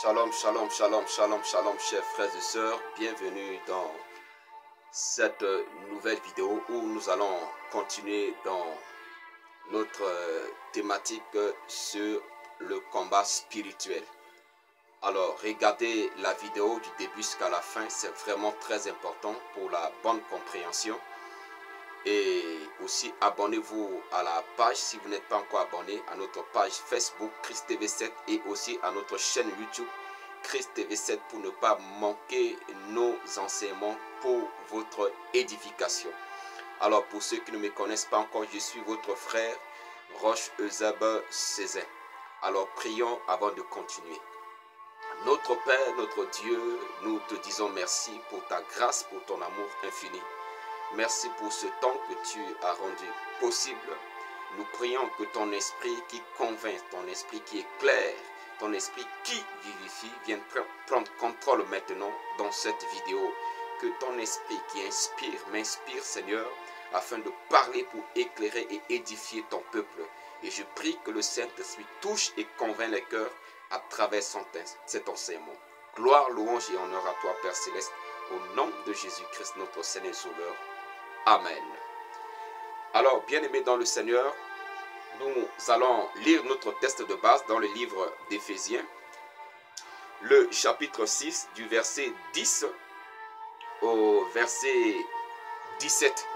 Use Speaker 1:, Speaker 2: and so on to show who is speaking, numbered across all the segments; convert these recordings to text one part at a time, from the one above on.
Speaker 1: Shalom, shalom, shalom, shalom, shalom, chers frères et sœurs. Bienvenue dans cette nouvelle vidéo où nous allons continuer dans notre thématique sur le combat spirituel. Alors, regardez la vidéo du début jusqu'à la fin, c'est vraiment très important pour la bonne compréhension. Et aussi, abonnez-vous à la page si vous n'êtes pas encore abonné, à notre page Facebook Christ TV 7 et aussi à notre chaîne YouTube Christ TV 7 pour ne pas manquer nos enseignements pour votre édification. Alors, pour ceux qui ne me connaissent pas encore, je suis votre frère Roche Eusèbe Cézanne. Alors, prions avant de continuer. Notre Père, notre Dieu, nous te disons merci pour ta grâce, pour ton amour infini. Merci pour ce temps que tu as rendu possible. Nous prions que ton esprit qui convainc, ton esprit qui éclaire, ton esprit qui vivifie vienne prendre contrôle maintenant dans cette vidéo. Que ton esprit qui inspire, m'inspire Seigneur, afin de parler pour éclairer et édifier ton peuple. Et je prie que le Saint-Esprit touche et convainc les cœurs à travers cet enseignement. Gloire, louange et honneur à toi Père Céleste, au nom de Jésus-Christ notre Seigneur et Sauveur. Amen. Alors, bien-aimés dans le Seigneur, nous allons lire notre texte de base dans le livre d'Éphésiens, le chapitre 6 du verset 10 au verset 17,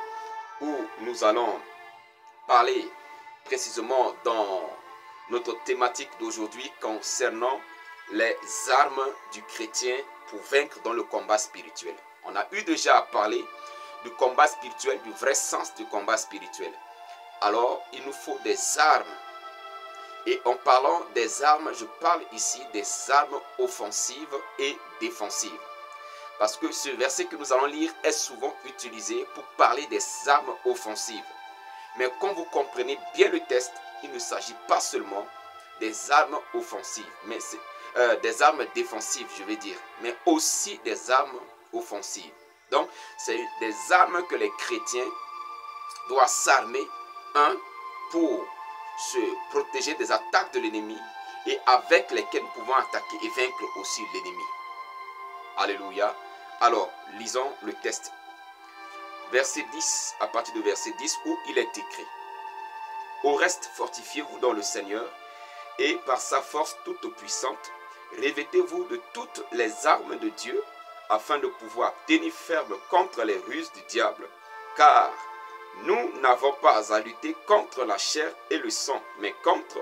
Speaker 1: où nous allons parler précisément dans notre thématique d'aujourd'hui concernant les armes du chrétien pour vaincre dans le combat spirituel. On a eu déjà à parler du combat spirituel, du vrai sens du combat spirituel. Alors, il nous faut des armes. Et en parlant des armes, je parle ici des armes offensives et défensives. Parce que ce verset que nous allons lire est souvent utilisé pour parler des armes offensives. Mais quand vous comprenez bien le texte, il ne s'agit pas seulement des armes offensives, mais des armes défensives, je vais dire, mais aussi des armes offensives. Donc, c'est des armes que les chrétiens doivent s'armer, pour se protéger des attaques de l'ennemi et avec lesquelles nous pouvons attaquer et vaincre aussi l'ennemi. Alléluia. Alors, lisons le texte. Verset 10, à partir de verset 10, où il est écrit: Au reste, fortifiez-vous dans le Seigneur et par sa force toute puissante, revêtez-vous de toutes les armes de Dieu, afin de pouvoir tenir ferme contre les ruses du diable. Car nous n'avons pas à lutter contre la chair et le sang, mais contre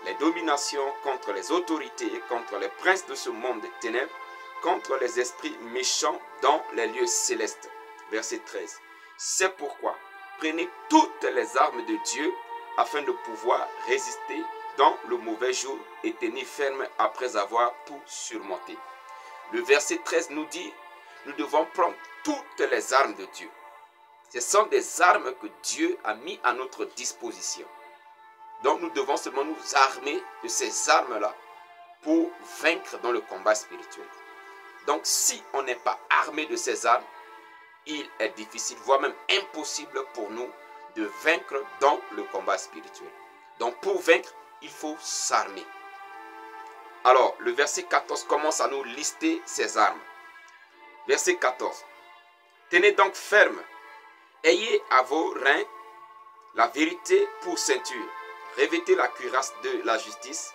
Speaker 1: les dominations, contre les autorités, contre les princes de ce monde des ténèbres, contre les esprits méchants dans les lieux célestes. Verset 13. C'est pourquoi prenez toutes les armes de Dieu, afin de pouvoir résister dans le mauvais jour et tenir ferme après avoir tout surmonté. Le verset 13 nous dit, nous devons prendre toutes les armes de Dieu. Ce sont des armes que Dieu a mis à notre disposition. Donc nous devons seulement nous armer de ces armes-là pour vaincre dans le combat spirituel. Donc si on n'est pas armé de ces armes, il est difficile, voire même impossible pour nous de vaincre dans le combat spirituel. Donc pour vaincre, il faut s'armer. Alors, le verset 14 commence à nous lister ces armes. Verset 14. Tenez donc ferme, ayez à vos reins la vérité pour ceinture, revêtez la cuirasse de la justice,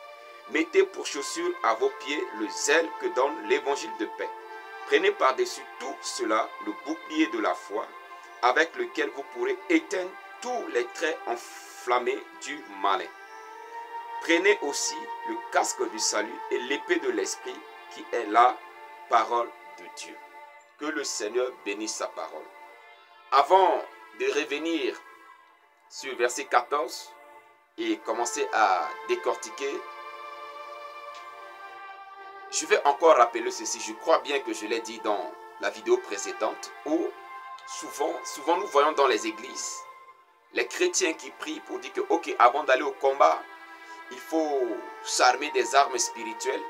Speaker 1: mettez pour chaussure à vos pieds le zèle que donne l'évangile de paix. Prenez par-dessus tout cela le bouclier de la foi, avec lequel vous pourrez éteindre tous les traits enflammés du malin. Prenez aussi le casque du salut et l'épée de l'esprit qui est la parole de Dieu. Que le Seigneur bénisse sa parole. Avant de revenir sur verset 14 et commencer à décortiquer, je vais encore rappeler ceci. Je crois bien que je l'ai dit dans la vidéo précédente où souvent nous voyons dans les églises les chrétiens qui prient pour dire que ok, avant d'aller au combat, il faut s'armer des armes spirituelles.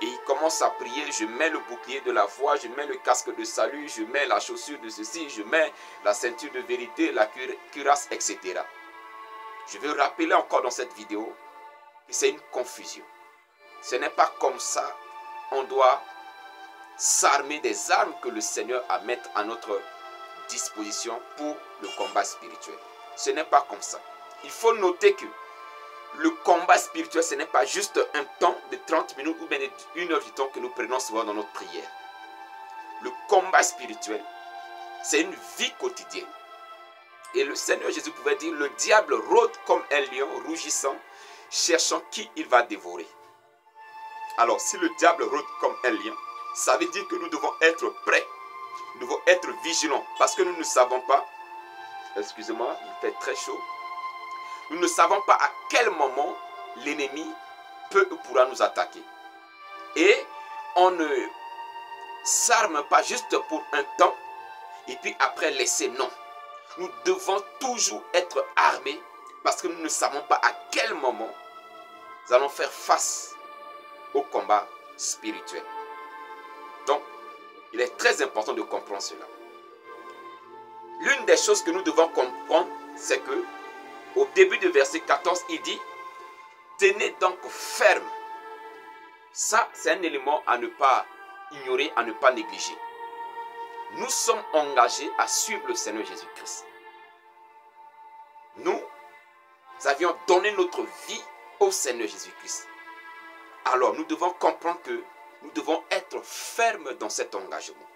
Speaker 1: Et il commence à prier, je mets le bouclier de la foi, je mets le casque de salut, je mets la chaussure de ceci, je mets la ceinture de vérité, la cuirasse, etc. Je veux rappeler encore dans cette vidéo que c'est une confusion. Ce n'est pas comme ça on doit s'armer des armes que le Seigneur a mettre à notre disposition pour le combat spirituel. Ce n'est pas comme ça. Il faut noter que le combat spirituel, ce n'est pas juste un temps de 30 minutes ou bien une heure du temps que nous prenons souvent dans notre prière. Le combat spirituel, c'est une vie quotidienne. Et le Seigneur Jésus pouvait dire, le diable rôde comme un lion rougissant, cherchant qui il va dévorer. Alors, si le diable rôde comme un lion, ça veut dire que nous devons être prêts. Nous devons être vigilants. Parce que nous ne savons pas, excusez-moi, il fait très chaud. Nous ne savons pas à quel moment l'ennemi peut ou pourra nous attaquer. Et on ne s'arme pas juste pour un temps et puis après laisser, non. Nous devons toujours être armés parce que nous ne savons pas à quel moment nous allons faire face au combat spirituel. Donc, il est très important de comprendre cela. L'une des choses que nous devons comprendre, c'est que au début du verset 14, il dit « Tenez donc ferme ». Ça, c'est un élément à ne pas ignorer, à ne pas négliger. Nous sommes engagés à suivre le Seigneur Jésus-Christ. Nous avions donné notre vie au Seigneur Jésus-Christ. Alors, nous devons comprendre que nous devons être fermes dans cet engagement.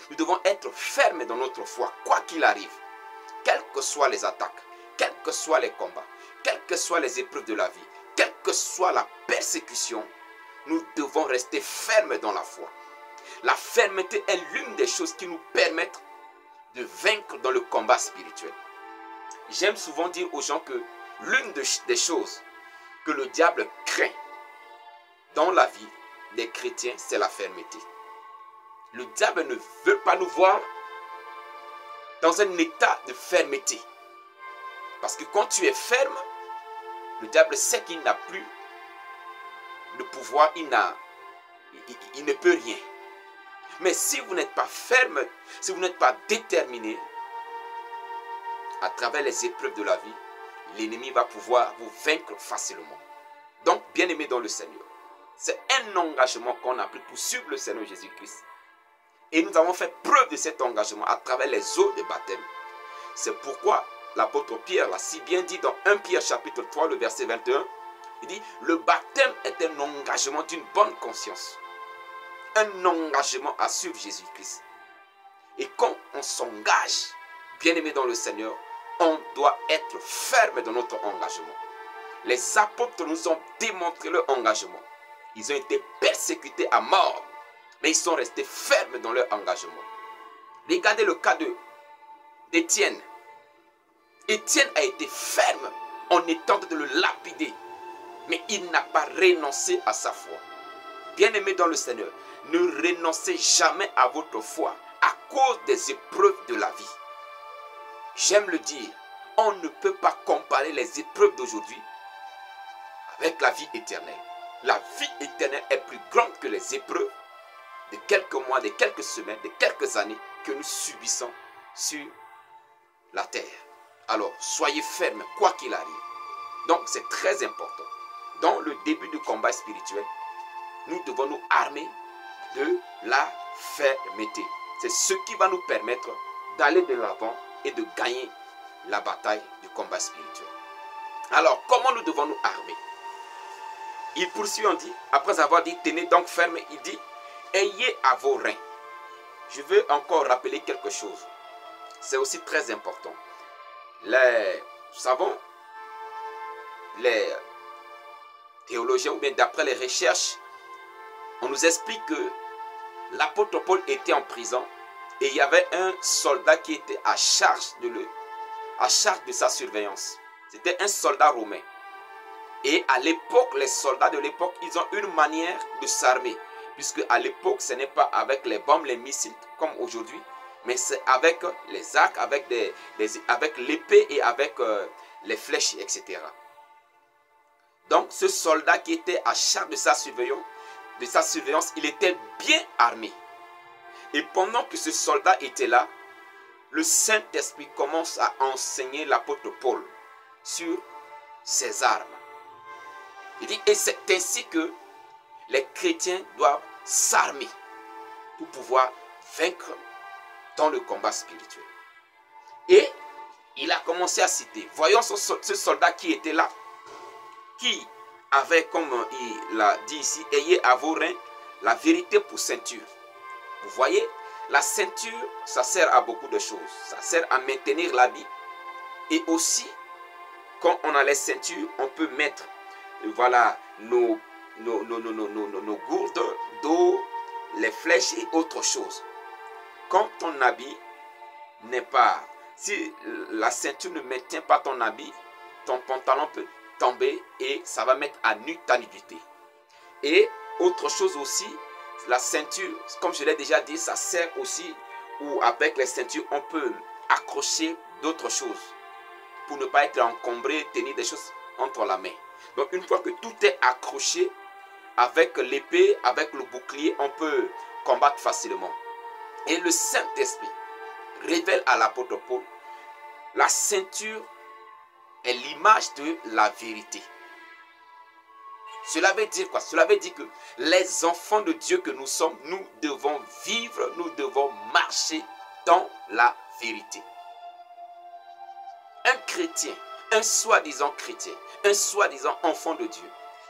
Speaker 1: Nous devons être fermes dans notre foi, quoi qu'il arrive. Quelles que soient les attaques, quels que soient les combats, quelles que soient les épreuves de la vie, quelle que soit la persécution, nous devons rester fermes dans la foi. La fermeté est l'une des choses qui nous permettent de vaincre dans le combat spirituel. J'aime souvent dire aux gens que l'une des choses que le diable craint dans la vie des chrétiens, c'est la fermeté. Le diable ne veut pas nous voir dans un état de fermeté. Parce que quand tu es ferme, le diable sait qu'il n'a plus le pouvoir, il ne peut rien. Mais si vous n'êtes pas ferme, si vous n'êtes pas déterminé, à travers les épreuves de la vie, l'ennemi va pouvoir vous vaincre facilement. Donc, bien-aimés dans le Seigneur, c'est un engagement qu'on a pris pour suivre le Seigneur Jésus-Christ. Et nous avons fait preuve de cet engagement à travers les eaux de baptême. C'est pourquoi l'apôtre Pierre l'a si bien dit dans 1 Pierre chapitre 3, le verset 21. Il dit, le baptême est un engagement d'une bonne conscience. Un engagement à suivre Jésus-Christ. Et quand on s'engage, bien-aimé dans le Seigneur, on doit être ferme dans notre engagement. Les apôtres nous ont démontré leur engagement. Ils ont été persécutés à mort, mais ils sont restés fermes dans leur engagement. Regardez le cas d'Étienne. Étienne a été ferme en étant de le lapider, mais il n'a pas renoncé à sa foi. Bien-aimés dans le Seigneur, ne renoncez jamais à votre foi à cause des épreuves de la vie. J'aime le dire, on ne peut pas comparer les épreuves d'aujourd'hui avec la vie éternelle. La vie éternelle est plus grande que les épreuves de quelques mois, de quelques semaines, de quelques années que nous subissons sur la terre. Alors, soyez fermes, quoi qu'il arrive. Donc, c'est très important. Dans le début du combat spirituel, nous devons nous armer de la fermeté. C'est ce qui va nous permettre d'aller de l'avant et de gagner la bataille du combat spirituel. Alors, comment nous devons nous armer? Il poursuit, on dit, après avoir dit, tenez donc ferme, il dit, ayez à vos reins. Je veux encore rappeler quelque chose. C'est aussi très important. Nous savons, les théologiens, ou bien d'après les recherches, on nous explique que l'apôtre Paul était en prison et il y avait un soldat qui était à charge de sa surveillance. C'était un soldat romain. Et à l'époque, les soldats de l'époque, ils ont une manière de s'armer. Puisque à l'époque, ce n'est pas avec les bombes, les missiles comme aujourd'hui, mais c'est avec les arcs, avec l'épée et avec les flèches, etc. Donc, ce soldat qui était à charge de sa surveillance, il était bien armé. Et pendant que ce soldat était là, le Saint-Esprit commence à enseigner l'apôtre Paul sur ses armes. Il dit, et c'est ainsi que les chrétiens doivent s'armer pour pouvoir vaincre dans le combat spirituel. Et il a commencé à citer, voyons ce soldat qui était là, qui avait, comme il l'a dit ici, ayez à vos reins la vérité pour ceinture. Vous voyez, la ceinture, ça sert à beaucoup de choses. Ça sert à maintenir l'habit. Et aussi, quand on a les ceintures, on peut mettre, voilà, nos gourdes d'eau, les flèches et autre chose. Quand ton habit n'est pas, si la ceinture ne maintient pas ton habit, ton pantalon peut tomber et ça va mettre à nu ta nudité. Et autre chose aussi, la ceinture, comme je l'ai déjà dit, ça sert aussi, ou avec les ceintures, on peut accrocher d'autres choses pour ne pas être encombré, tenir des choses entre la main. Donc une fois que tout est accroché, avec l'épée, avec le bouclier, on peut combattre facilement. Et le Saint-Esprit révèle à l'apôtre Paul, la ceinture est l'image de la vérité. Cela veut dire quoi? Cela veut dire que les enfants de Dieu que nous sommes, nous devons vivre, nous devons marcher dans la vérité. Un chrétien, un soi-disant chrétien, un soi-disant enfant de Dieu,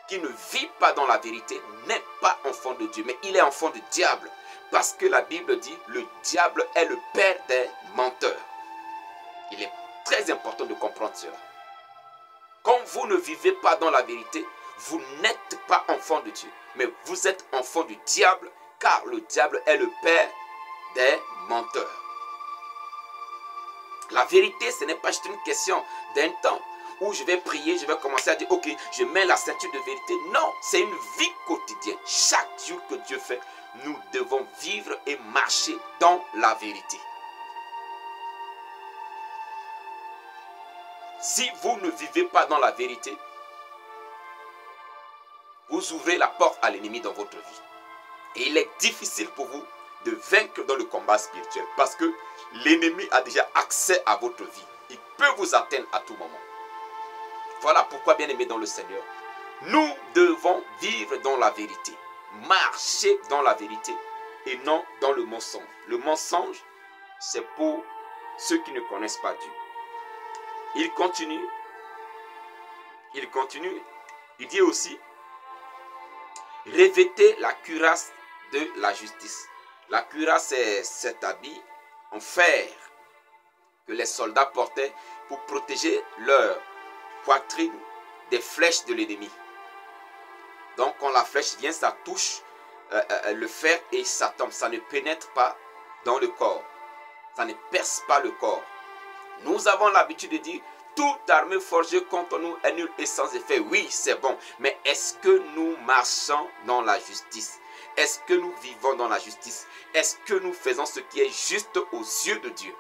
Speaker 1: qui ne vit pas dans la vérité, n'est pas enfant de Dieu, mais il est enfant du diable. Parce que la Bible dit, le diable est le père des menteurs. Il est très important de comprendre cela. Quand vous ne vivez pas dans la vérité, vous n'êtes pas enfant de Dieu, mais vous êtes enfant du diable, car le diable est le père des menteurs. La vérité, ce n'est pas juste une question d'un temps où je vais prier, je vais commencer à dire, ok, je mets la ceinture de vérité. Non, c'est une vie quotidienne. Chaque jour que Dieu fait, nous devons vivre et marcher dans la vérité. Si vous ne vivez pas dans la vérité, vous ouvrez la porte à l'ennemi dans votre vie. Et il est difficile pour vous de vaincre dans le combat spirituel parce que l'ennemi a déjà accès à votre vie. Il peut vous atteindre à tout moment. Voilà pourquoi, bien-aimés dans le Seigneur, nous devons vivre dans la vérité, marcher dans la vérité et non dans le mensonge. Le mensonge, c'est pour ceux qui ne connaissent pas Dieu. Il continue, il dit aussi, revêtez la cuirasse de la justice. La cuirasse, c'est cet habit en fer que les soldats portaient pour protéger leur poitrine des flèches de l'ennemi. Donc quand la flèche vient, ça touche le fer et ça tombe. Ça ne pénètre pas dans le corps. Ça ne perce pas le corps. Nous avons l'habitude de dire, toute armée forgée contre nous est nulle et sans effet. Oui, c'est bon. Mais est-ce que nous marchons dans la justice? Est-ce que nous vivons dans la justice? Est-ce que nous faisons ce qui est juste aux yeux de Dieu?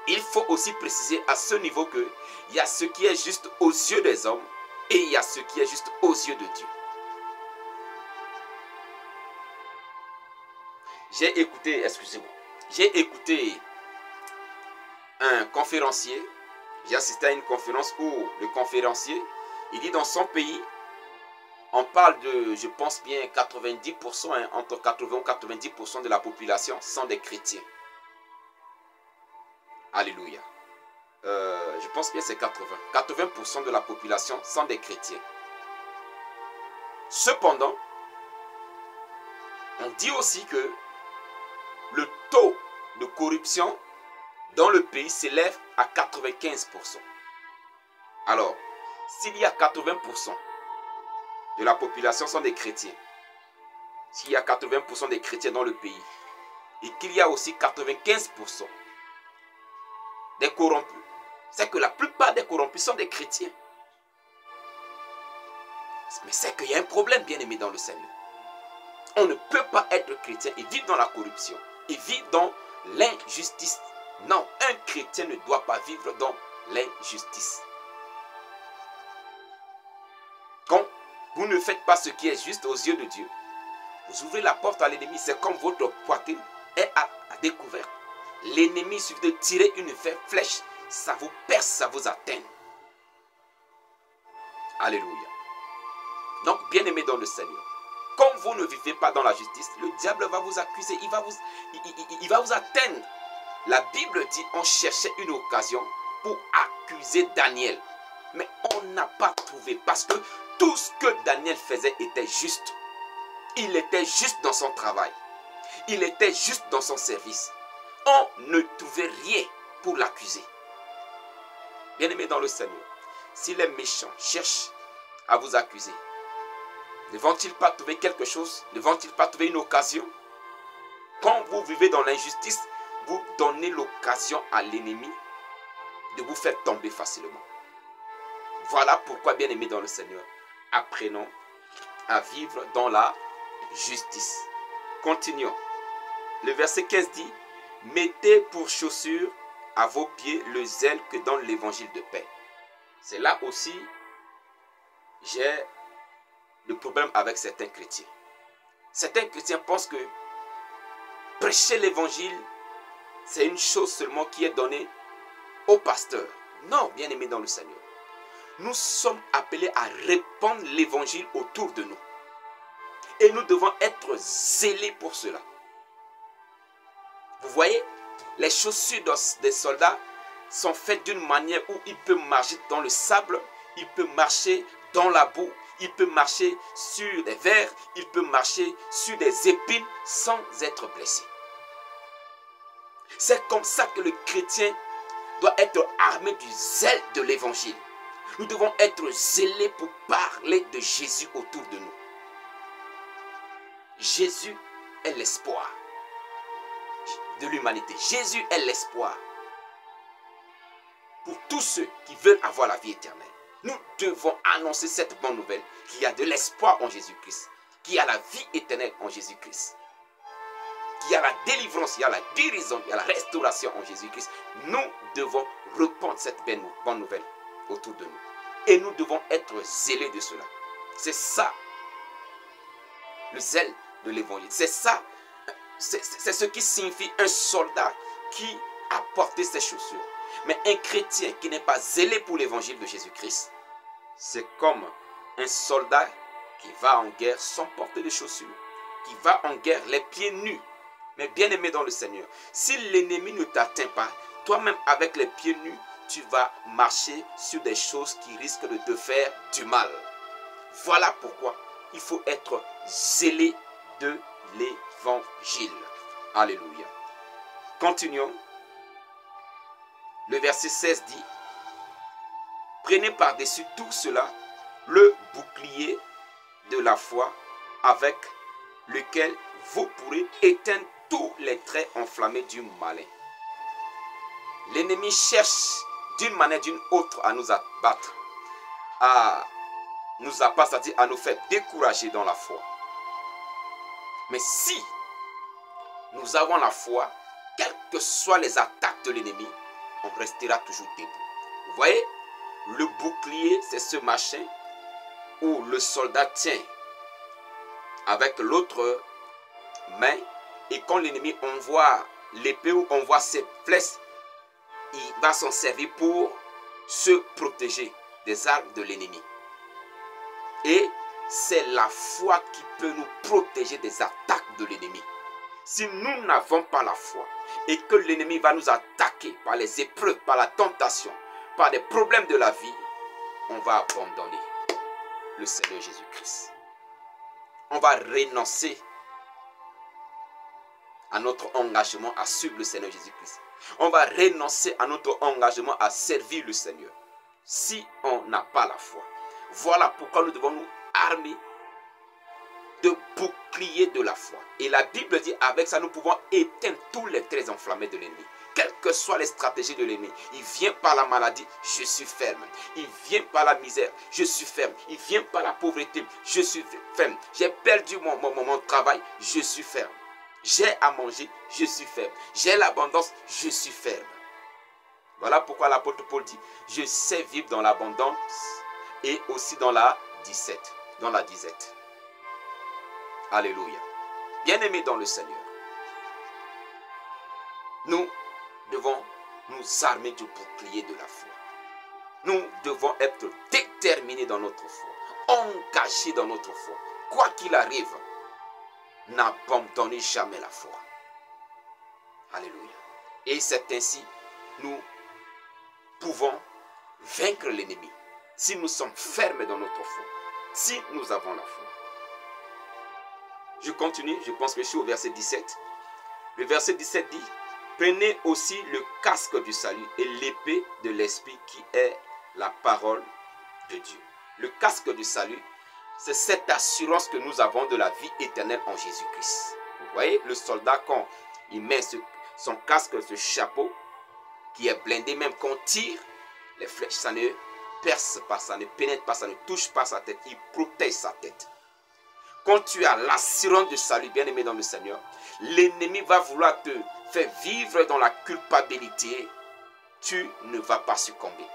Speaker 1: Il faut aussi préciser à ce niveau que il y a ce qui est juste aux yeux des hommes et il y a ce qui est juste aux yeux de Dieu. J'ai écouté un conférencier. J'ai assisté à une conférence où le conférencier, il dit dans son pays, on parle de, je pense bien, 90%, entre 80 et 90% de la population sont des chrétiens. Alléluia. Je pense bien c'est 80. 80% de la population sont des chrétiens. Cependant, on dit aussi que le taux de corruption dans le pays s'élève à 95%. Alors, s'il y a 80% de la population sont des chrétiens, s'il y a 80% des chrétiens dans le pays, et qu'il y a aussi 95% des corrompus, c'est que la plupart des corrompus sont des chrétiens. Mais c'est qu'il y a un problème, bien aimé dans le Seigneur. On ne peut pas être chrétien et vivre dans la corruption, et vivre dans l'injustice. Non, un chrétien ne doit pas vivre dans l'injustice. Quand vous ne faites pas ce qui est juste aux yeux de Dieu, vous ouvrez la porte à l'ennemi. C'est comme votre poitrine est à découvert. L'ennemi, il suffit de tirer une flèche, ça vous perce, ça vous atteint. Alléluia. Donc, bien-aimé dans le Seigneur, Comme vous ne vivez pas dans la justice, le diable va vous accuser, il va vous atteindre. La Bible dit on cherchait une occasion pour accuser Daniel. Mais on n'a pas trouvé parce que tout ce que Daniel faisait était juste. Il était juste dans son travail. Il était juste dans son service. On ne trouvait rien pour l'accuser. Bien-aimés dans le Seigneur, si les méchants cherchent à vous accuser, ne vont-ils pas trouver quelque chose? Ne vont-ils pas trouver une occasion? Quand vous vivez dans l'injustice, vous donnez l'occasion à l'ennemi de vous faire tomber facilement. Voilà pourquoi, bien-aimés dans le Seigneur, apprenons à vivre dans la justice. Continuons. Le verset 15 dit, « Mettez pour chaussure à vos pieds le zèle que donne l'évangile de paix. » C'est là aussi, j'ai le problème avec certains chrétiens. Certains chrétiens pensent que prêcher l'évangile, c'est une chose seulement qui est donnée au pasteur. Non, bien-aimés dans le Seigneur. Nous sommes appelés à répandre l'évangile autour de nous. Et nous devons être zélés pour cela. Vous voyez, les chaussures des soldats sont faites d'une manière où il peut marcher dans le sable, il peut marcher dans la boue, il peut marcher sur des vers, il peut marcher sur des épines sans être blessé. C'est comme ça que le chrétien doit être armé du zèle de l'évangile. Nous devons être zélés pour parler de Jésus autour de nous. Jésus est l'espoir de l'humanité. Jésus est l'espoir pour tous ceux qui veulent avoir la vie éternelle. Nous devons annoncer cette bonne nouvelle, qu'il y a de l'espoir en Jésus-Christ, qu'il y a la vie éternelle en Jésus-Christ, qu'il y a la délivrance, il y a la guérison, il y a la restauration en Jésus-Christ. Nous devons répandre cette bonne nouvelle autour de nous. Et nous devons être zélés de cela. C'est ça, le zèle de l'évangile. C'est ça, c'est ce qui signifie un soldat qui a porté ses chaussures. Mais un chrétien qui n'est pas zélé pour l'évangile de Jésus-Christ, c'est comme un soldat qui va en guerre sans porter de chaussures, qui va en guerre les pieds nus. Mais bien aimé dans le Seigneur, si l'ennemi ne t'atteint pas, toi-même avec les pieds nus, tu vas marcher sur des choses qui risquent de te faire du mal. Voilà pourquoi il faut être zélé de l'évangile. Alléluia. Continuons. Le verset 16 dit, « Prenez par-dessus tout cela le bouclier de la foi avec lequel vous pourrez éteindre tous les traits enflammés du malin. » L'ennemi cherche d'une manière ou d'une autre à nous abattre, à nous abattre, c'est-à-dire à nous faire décourager dans la foi. Mais si nous avons la foi, quelles que soient les attaques de l'ennemi, on restera toujours debout. Vous voyez, le bouclier, c'est ce machin où le soldat tient avec l'autre main, et quand l'ennemi envoie l'épée ou envoie ses flèches, il va s'en servir pour se protéger des armes de l'ennemi. Et c'est la foi qui peut nous protéger des attaques de l'ennemi. Si nous n'avons pas la foi et que l'ennemi va nous attaquer par les épreuves, par la tentation, par des problèmes de la vie, on va abandonner le Seigneur Jésus-Christ. On va renoncer à notre engagement à suivre le Seigneur Jésus-Christ. On va renoncer à notre engagement à servir le Seigneur si on n'a pas la foi. Voilà pourquoi nous devons nous armer de bouclier de la foi. Et la Bible dit, avec ça, nous pouvons éteindre tous les traits enflammés de l'ennemi. Quelles que soient les stratégies de l'ennemi, il vient par la maladie, je suis ferme. Il vient par la misère, je suis ferme. Il vient par la pauvreté, je suis ferme. J'ai perdu mon travail, je suis ferme. J'ai à manger, je suis ferme. J'ai l'abondance, je suis ferme. Voilà pourquoi l'apôtre Paul dit, je sais vivre dans l'abondance et aussi dans la disette. Alléluia. Bien-aimés dans le Seigneur, nous devons nous armer du bouclier de la foi. Nous devons être déterminés dans notre foi, engagés dans notre foi, quoi qu'il arrive, n'abandonnez jamais la foi. Alléluia. Et c'est ainsi nous pouvons vaincre l'ennemi. Si nous sommes fermes dans notre foi, si nous avons la foi. Je continue, je pense que je suis au verset 17. Le verset 17 dit, prenez aussi le casque du salut et l'épée de l'esprit qui est la parole de Dieu. Le casque du salut, c'est cette assurance que nous avons de la vie éternelle en Jésus-Christ. Vous voyez, le soldat, quand il met son casque, ce chapeau, qui est blindé, même quand on tire, les flèches, ça ne perce pas, ça ne pénètre pas, ça ne touche pas sa tête, il protège sa tête. Quand tu as l'assurance du salut, bien aimé dans le Seigneur, l'ennemi va vouloir te faire vivre dans la culpabilité, tu ne vas pas succomber.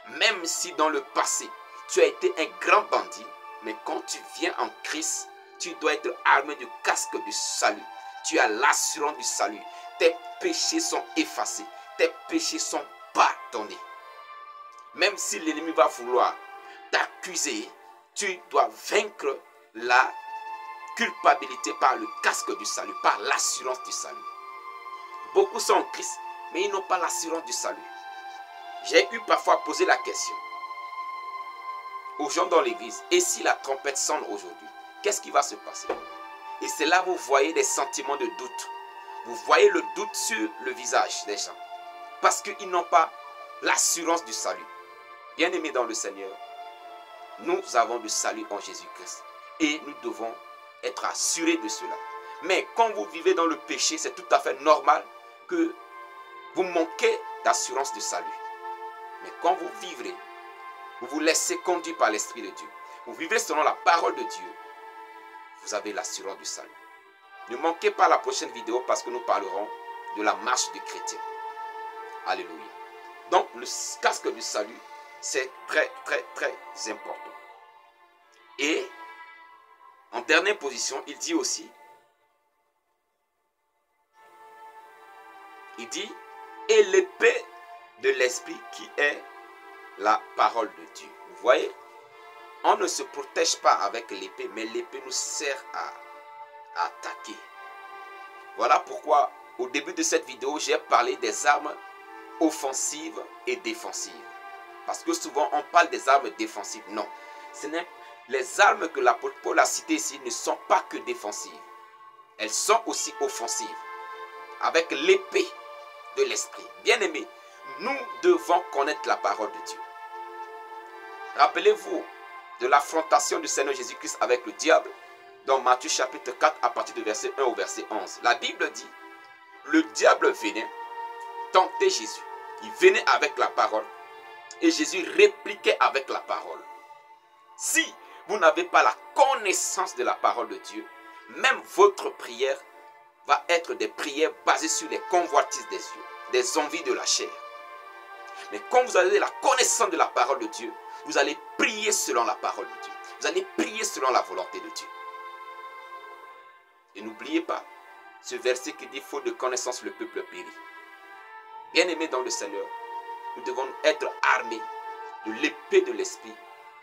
Speaker 1: Même si dans le passé, tu as été un grand bandit, mais quand tu viens en Christ, tu dois être armé du casque du salut. Tu as l'assurance du salut. Tes péchés sont effacés. Tes péchés sont pardonnés. Même si l'ennemi va vouloir t'accuser, tu dois vaincre la culpabilité par le casque du salut, par l'assurance du salut. Beaucoup sont en Christ, mais ils n'ont pas l'assurance du salut. J'ai eu parfois posé la question aux gens dans l'église, et si la trompette sonne aujourd'hui, qu'est-ce qui va se passer? Et c'est là que vous voyez des sentiments de doute. Vous voyez le doute sur le visage des gens, parce qu'ils n'ont pas l'assurance du salut. Bien-aimés dans le Seigneur, nous avons du salut en Jésus-Christ, et nous devons être assurés de cela. Mais quand vous vivez dans le péché, c'est tout à fait normal que vous manquez d'assurance du salut. Mais quand vous vivrez, vous vous laissez conduire par l'Esprit de Dieu, vous vivez selon la parole de Dieu, vous avez l'assurance du salut. Ne manquez pas la prochaine vidéo parce que nous parlerons de la marche du chrétien. Alléluia. Donc le casque du salut, c'est très important. Et en dernière position, il dit aussi, et l'épée de l'esprit qui est la parole de Dieu. Vous voyez, on ne se protège pas avec l'épée, mais l'épée nous sert à attaquer. Voilà pourquoi au début de cette vidéo, j'ai parlé des armes offensives et défensives. Parce que souvent on parle des armes défensives. Non, les armes que l'apôtre Paul a citées ici ne sont pas que défensives. Elles sont aussi offensives. Avec l'épée de l'esprit. Bien aimé, nous devons connaître la parole de Dieu. Rappelez-vous de l'affrontation du Seigneur Jésus-Christ avec le diable dans Matthieu chapitre 4 à partir du verset 1 au verset 11. La Bible dit, le diable venait tenter Jésus. Il venait avec la parole et Jésus répliquait avec la parole. Si vous n'avez pas la connaissance de la parole de Dieu, même votre prière va être des prières basées sur les convoitises des yeux, des envies de la chair. Mais quand vous avez la connaissance de la parole de Dieu, vous allez prier selon la parole de Dieu. Vous allez prier selon la volonté de Dieu. Et n'oubliez pas ce verset qui dit, faute de connaissance, le peuple périt. Bien-aimés dans le Seigneur, nous devons être armés de l'épée de l'esprit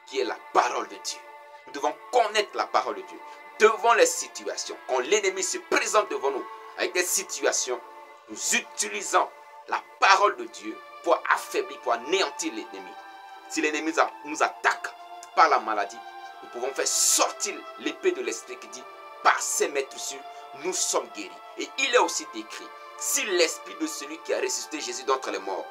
Speaker 1: qui est la parole de Dieu. Nous devons connaître la parole de Dieu devant les situations. Quand l'ennemi se présente devant nous avec des situations, nous utilisons la parole de Dieu pour affaiblir, pour anéantir l'ennemi. Si l'ennemi nous attaque par la maladie, nous pouvons faire sortir l'épée de l'esprit qui dit, par ses meurtrissures, nous sommes guéris. Et il est aussi écrit, si l'esprit de celui qui a ressuscité Jésus d'entre les morts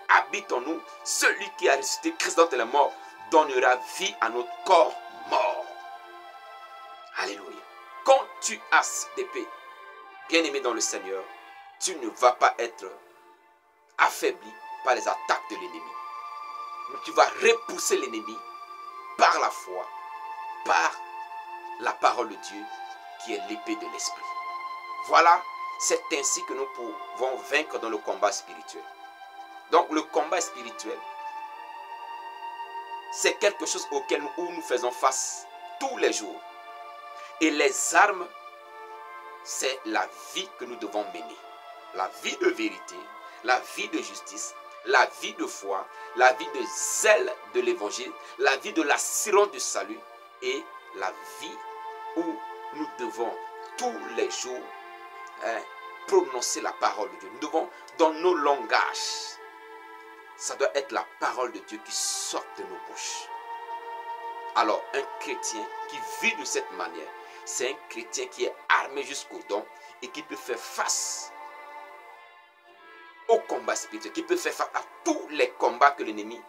Speaker 1: habite en nous, celui qui a ressuscité Christ d'entre les morts donnera vie à notre corps mort. Alléluia. Quand tu as cette épée, bien-aimé dans le Seigneur, tu ne vas pas être affaibli par les attaques de l'ennemi. Mais tu vas repousser l'ennemi par la foi, par la parole de Dieu qui est l'épée de l'esprit. Voilà, c'est ainsi que nous pouvons vaincre dans le combat spirituel. Donc le combat spirituel, c'est quelque chose auquel nous faisons face tous les jours. Et les armes, c'est la vie que nous devons mener. La vie de vérité, la vie de justice, la vie de foi, la vie de zèle de l'évangile, la vie de l'assurance du salut et la vie où nous devons tous les jours prononcer la parole de Dieu. Nous devons, dans nos langages, ça doit être la parole de Dieu qui sort de nos bouches. Alors, un chrétien qui vit de cette manière, c'est un chrétien qui est armé jusqu'aux dents et qui peut faire face au combat spirituel, qui peut faire face à tous les combats que l'ennemi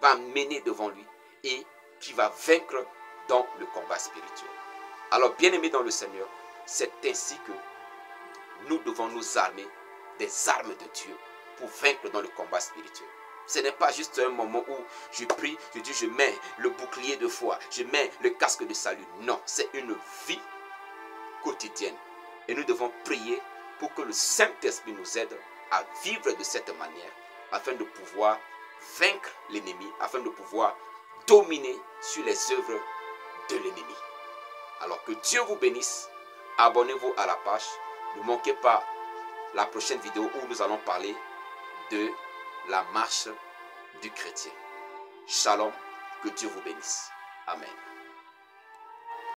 Speaker 1: va mener devant lui et qui va vaincre dans le combat spirituel. Alors, bien-aimés dans le Seigneur, c'est ainsi que nous devons nous armer des armes de Dieu pour vaincre dans le combat spirituel. Ce n'est pas juste un moment où je prie, je dis je mets le bouclier de foi, je mets le casque de salut. Non, c'est une vie quotidienne. Et nous devons prier pour que le Saint-Esprit nous aide à vivre de cette manière, afin de pouvoir vaincre l'ennemi, afin de pouvoir dominer sur les œuvres de l'ennemi. Alors que Dieu vous bénisse. Abonnez-vous à la page. Ne manquez pas la prochaine vidéo où nous allons parler de la marche du chrétien. Shalom, que Dieu vous bénisse. Amen.